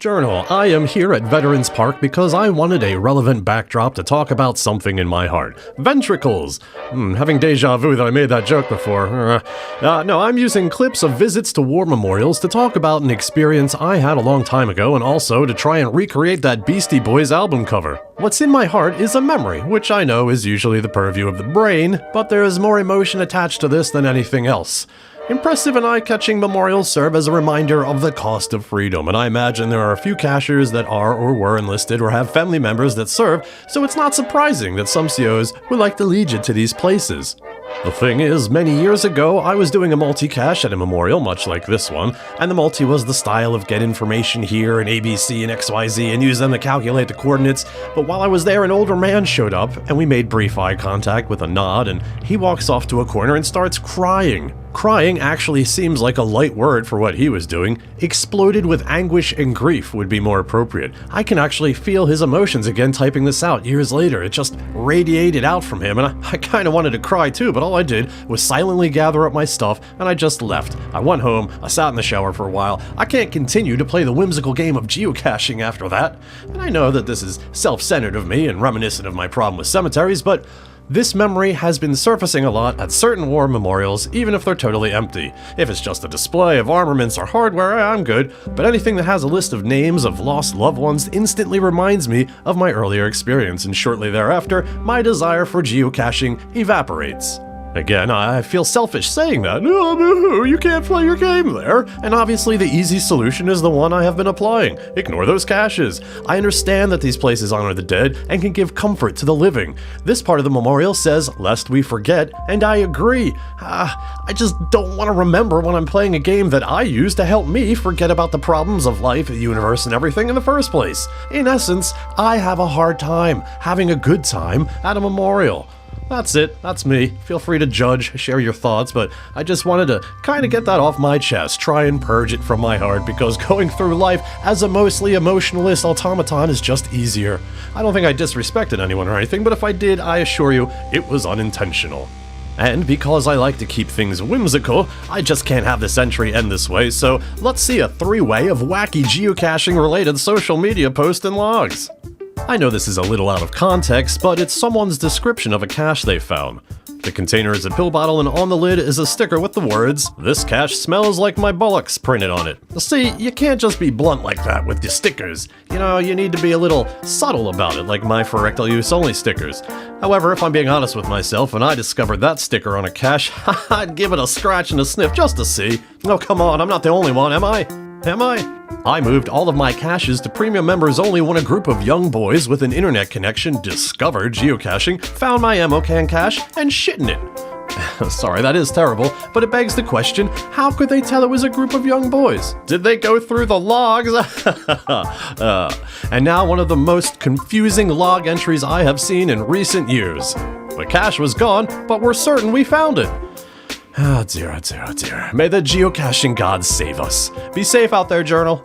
Journal, I am here at Veterans Park because I wanted a relevant backdrop to talk about something in my heart. Ventricles! Having deja vu that I made that joke before. No, I'm using clips of visits to war memorials to talk about an experience I had a long time ago and also to try and recreate that Beastie Boys album cover. What's in my heart is a memory, which I know is usually the purview of the brain, but there is more emotion attached to this than anything else. Impressive and eye-catching memorials serve as a reminder of the cost of freedom, and I imagine there are a few cashers that are or were enlisted or have family members that serve, so it's not surprising that some COs would like to lead you to these places. The thing is, many years ago, I was doing a multi-cache at a memorial, much like this one, and the multi was the style of get information here and ABC and XYZ and use them to calculate the coordinates, but while I was there, an older man showed up, and we made brief eye contact with a nod, and he walks off to a corner and starts crying. Crying actually seems like a light word for what he was doing. Exploded with anguish and grief would be more appropriate. I can actually feel his emotions again typing this out years later. It just radiated out from him, and I kind of wanted to cry too, but all I did was silently gather up my stuff, and I just left. I went home, I sat in the shower for a while. I can't continue to play the whimsical game of geocaching after that. And I know that this is self-centered of me and reminiscent of my problem with cemeteries, but this memory has been surfacing a lot at certain war memorials, even if they're totally empty. If it's just a display of armaments or hardware, I'm good, but anything that has a list of names of lost loved ones instantly reminds me of my earlier experience, and shortly thereafter, my desire for geocaching evaporates. Again, I feel selfish saying that. No, you can't play your game there. And obviously the easy solution is the one I have been applying. Ignore those caches. I understand that these places honor the dead and can give comfort to the living. This part of the memorial says, lest we forget, and I agree. I just don't want to remember when I'm playing a game that I use to help me forget about the problems of life, the universe, and everything in the first place. In essence, I have a hard time having a good time at a memorial. That's it, that's me. Feel free to judge, share your thoughts, but I just wanted to kind of get that off my chest, try and purge it from my heart, because going through life as a mostly emotionalist automaton is just easier. I don't think I disrespected anyone or anything, but if I did, I assure you, it was unintentional. And because I like to keep things whimsical, I just can't have this entry end this way, so let's see a three-way of wacky geocaching-related social media posts and logs. I know this is a little out of context, but it's someone's description of a cache they found. The container is a pill bottle, and on the lid is a sticker with the words, "This cache smells like my bullocks," printed on it. See, you can't just be blunt like that with your stickers. You know, you need to be a little subtle about it, like my for rectal use only stickers. However, if I'm being honest with myself, when I discovered that sticker on a cache, I'd give it a scratch and a sniff just to see. Oh, come on, I'm not the only one, am I? I moved all of my caches to premium members only when a group of young boys with an internet connection discovered geocaching, found my ammo can cache, and shit in it. Sorry, that is terrible, but it begs the question, how could they tell it was a group of young boys? Did they go through the logs? And now one of the most confusing log entries I have seen in recent years. The cache was gone, but we're certain we found it. Oh dear, oh dear, oh dear. May the geocaching gods save us. Be safe out there, Journal.